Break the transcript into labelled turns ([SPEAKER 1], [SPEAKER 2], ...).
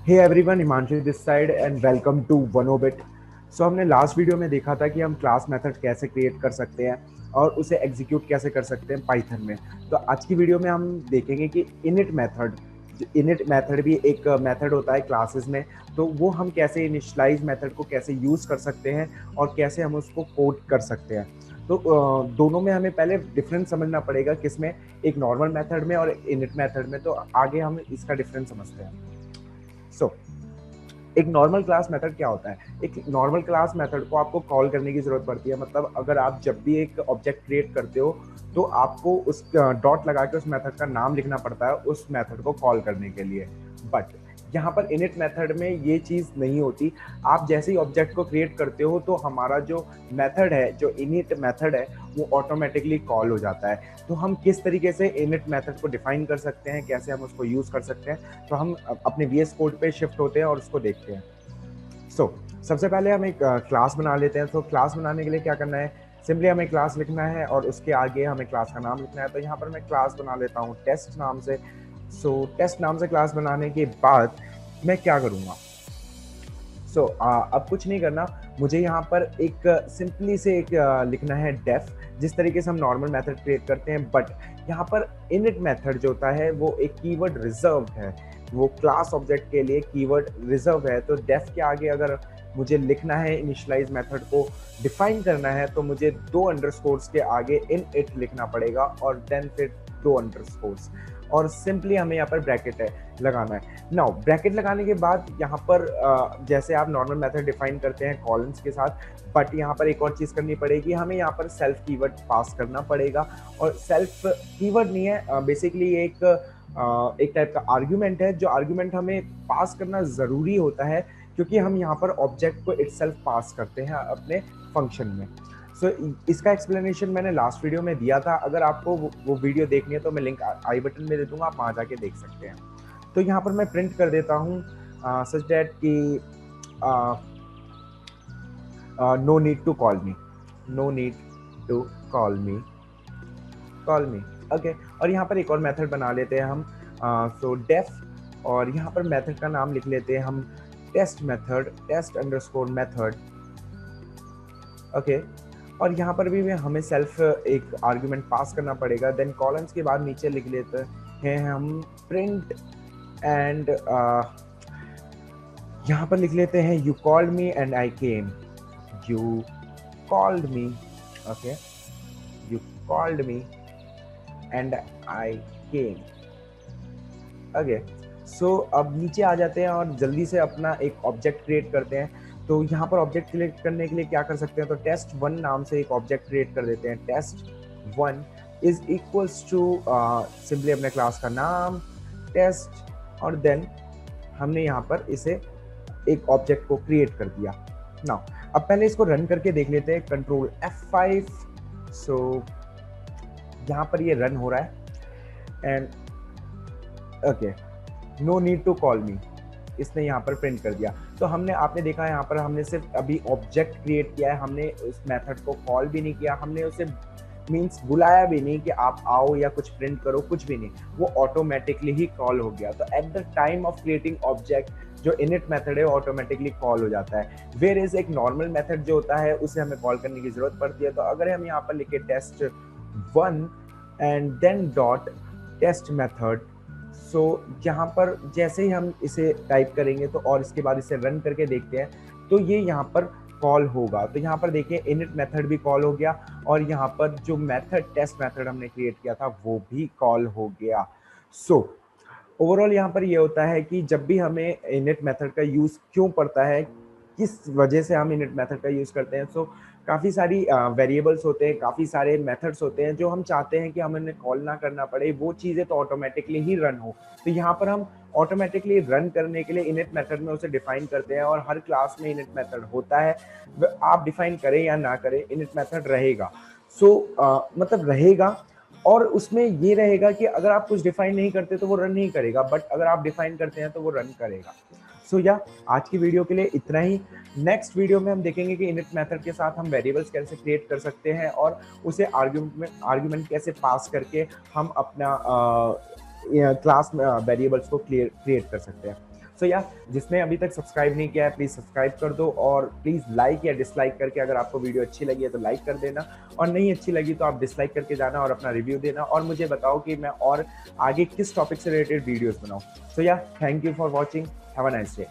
[SPEAKER 1] Hey everyone, Himanshu this side and welcome to वनोबिट। So हमने last video में देखा था कि हम क्लास मेथड कैसे क्रिएट कर सकते हैं और उसे एग्जीक्यूट कैसे कर सकते हैं पाइथन में। तो आज की वीडियो में हम देखेंगे कि इनिट मेथड भी एक मेथड होता है क्लासेस में। तो वो हम कैसे इनिशियलाइज मेथड को कैसे यूज़ कर सकते हैं और कैसे हम उसको कोड कर सकते हैं। तो दोनों में हमें पहले डिफरेंस समझना पड़ेगा, किसमें, एक नॉर्मल मेथड में और इनिट मेथड में। तो आगे हम इसका डिफरेंस समझते हैं। सो एक नॉर्मल क्लास मेथड क्या होता है? एक नॉर्मल क्लास मेथड को आपको कॉल करने की जरूरत पड़ती है। मतलब अगर आप जब भी एक ऑब्जेक्ट क्रिएट करते हो तो आपको उस डॉट लगा के उस मेथड का नाम लिखना पड़ता है उस मेथड को कॉल करने के लिए। बट यहाँ पर इनिट मेथड में ये चीज़ नहीं होती। आप जैसे ही ऑब्जेक्ट को क्रिएट करते हो तो हमारा जो मेथड है, जो इनिट मेथड है, वो ऑटोमेटिकली कॉल हो जाता है। तो हम किस तरीके से इनिट मेथड को डिफाइन कर सकते हैं, कैसे हम उसको यूज़ कर सकते हैं, तो हम अपने VS कोड पे शिफ्ट होते हैं और उसको देखते हैं। सबसे पहले हम एक क्लास बना लेते हैं। तो क्लास बनाने के लिए क्या करना है? सिंपली हमें क्लास लिखना है और उसके आगे हमें क्लास का नाम लिखना है। तो यहाँ पर मैं क्लास बना लेता हूँ टेस्ट नाम से। टेस्ट नाम से क्लास बनाने के बाद मैं क्या करूँगा? अब कुछ नहीं करना, मुझे यहाँ पर एक सिंपली से एक लिखना है डेफ, जिस तरीके से हम नॉर्मल मेथड क्रिएट करते हैं। बट यहाँ पर इनिट मेथड जो होता है वो एक कीवर्ड रिजर्व्ड है, वो क्लास ऑब्जेक्ट के लिए कीवर्ड रिजर्व है। तो डेफ के आगे अगर मुझे लिखना है, इनिशियलाइज मेथड को डिफाइन करना है, तो मुझे 2 अंडरस्कोर्स के आगे इन इट लिखना पड़ेगा और देन फिर 2 अंडरस्कोर्स, और सिंपली हमें यहाँ पर ब्रैकेट है लगाना है। नाउ ब्रैकेट लगाने के बाद यहाँ पर जैसे आप नॉर्मल मेथड डिफाइन करते हैं कॉलम्स के साथ, बट यहाँ पर एक और चीज़ करनी पड़ेगी, हमें यहाँ पर सेल्फ कीवर्ड पास करना पड़ेगा। और सेल्फ कीवर्ड नहीं है, बेसिकली एक टाइप का आर्ग्यूमेंट है, जो आर्ग्यूमेंट हमें पास करना ज़रूरी होता है क्योंकि हम यहाँ पर ऑब्जेक्ट को इटसेल्फ पास करते हैं अपने फंक्शन में। इसका एक्सप्लेनेशन मैंने लास्ट वीडियो में दिया था। अगर आपको वो वीडियो देखनी है तो मैं लिंक आई बटन में दे दूंगा, आप वहाँ जाके देख सकते हैं। तो यहाँ पर मैं प्रिंट कर देता हूँ सच दैट कि no need to call me, no need to call me, okay. और यहाँ पर एक और मेथड बना लेते हैं हम, डेफ, और यहाँ पर मेथड का नाम लिख लेते हैं हम test method, test underscore method, okay. और यहाँ पर भी हमें सेल्फ एक आर्ग्यूमेंट पास करना पड़ेगा। देन कॉलम्स के बाद नीचे लिख लेते हैं हम प्रिंट एंड यहाँ पर लिख लेते हैं you called me and I came, you called me, okay, you called me and I came, okay. अब नीचे आ जाते हैं और जल्दी से अपना एक ऑब्जेक्ट क्रिएट करते हैं। तो यहाँ पर ऑब्जेक्ट क्रिएट करने के लिए क्या कर सकते हैं? तो टेस्ट 1 नाम से एक ऑब्जेक्ट क्रिएट कर देते हैं। Test 1 is equals to simply अपने क्लास का नाम टेस्ट, और देन हमने यहाँ पर इसे एक ऑब्जेक्ट को क्रिएट कर दिया। नाउ अब पहले इसको रन करके देख लेते हैं, कंट्रोल F5। यहाँ पर ये रन हो रहा है and okay, no need to call me, इसने यहाँ पर प्रिंट कर दिया। तो आपने देखा यहाँ पर हमने सिर्फ अभी ऑब्जेक्ट क्रिएट किया है, हमने उस मेथड को कॉल भी नहीं किया, हमने उसे मीन्स बुलाया भी नहीं कि आप आओ या कुछ प्रिंट करो, कुछ भी नहीं, वो ऑटोमेटिकली ही कॉल हो गया। तो at the time of creating object जो इनिट मेथड है ऑटोमेटिकली कॉल हो जाता है। वेयर इज एक नॉर्मल मेथड जो होता है उसे हमें कॉल करने की जरूरत पड़ती है। तो अगर हम यहाँ पर लिखे test 1 and then dot test method, यहाँ पर जैसे ही हम इसे टाइप करेंगे तो और इसके बाद इसे रन करके देखते हैं तो ये यहाँ पर कॉल होगा। तो यहाँ पर देखिए इनिट मेथड भी कॉल हो गया और यहाँ पर जो मेथड टेस्ट मेथड हमने क्रिएट किया था वो भी कॉल हो गया। ओवरऑल यहाँ पर ये होता है कि जब भी हमें इनिट मेथड का यूज़ क्यों पड़ता है, किस वजह से हम इनिट मेथड का यूज़ करते हैं। काफ़ी सारी वेरिएबल्स होते हैं, काफ़ी सारे मेथड्स होते हैं जो हम चाहते हैं कि हमें उन्हें कॉल ना करना पड़े, वो चीज़ें तो ऑटोमेटिकली ही रन हो। तो यहाँ पर हम ऑटोमेटिकली रन करने के लिए इनिट मेथड में उसे डिफाइन करते हैं और हर क्लास में इनिट मेथड होता है। आप डिफाइन करें या ना करें, इनिट मेथड रहेगा। मतलब रहेगा, और उसमें ये रहेगा कि अगर आप कुछ डिफाइन नहीं करते तो वो रन नहीं करेगा, बट अगर आप डिफाइन करते हैं तो वो रन करेगा। आज की वीडियो के लिए इतना ही। नेक्स्ट वीडियो में हम देखेंगे कि इनिट मेथड के साथ हम वेरिएबल्स कैसे क्रिएट कर सकते हैं और उसे आर्ग्यूमेंट कैसे पास करके हम अपना क्लास वेरिएबल्स को क्रिएट कर सकते हैं। सो या जिसने अभी तक सब्सक्राइब नहीं किया है प्लीज़ सब्सक्राइब कर दो, और प्लीज़ लाइक या डिसलाइक करके, अगर आपको वीडियो अच्छी लगी है तो लाइक कर देना, और नहीं अच्छी लगी तो आप डिसलाइक करके जाना और अपना रिव्यू देना, और मुझे बताओ कि मैं और आगे किस टॉपिक से रिलेटेड वीडियोस बनाऊं। सो या thank you for watching, have a nice day.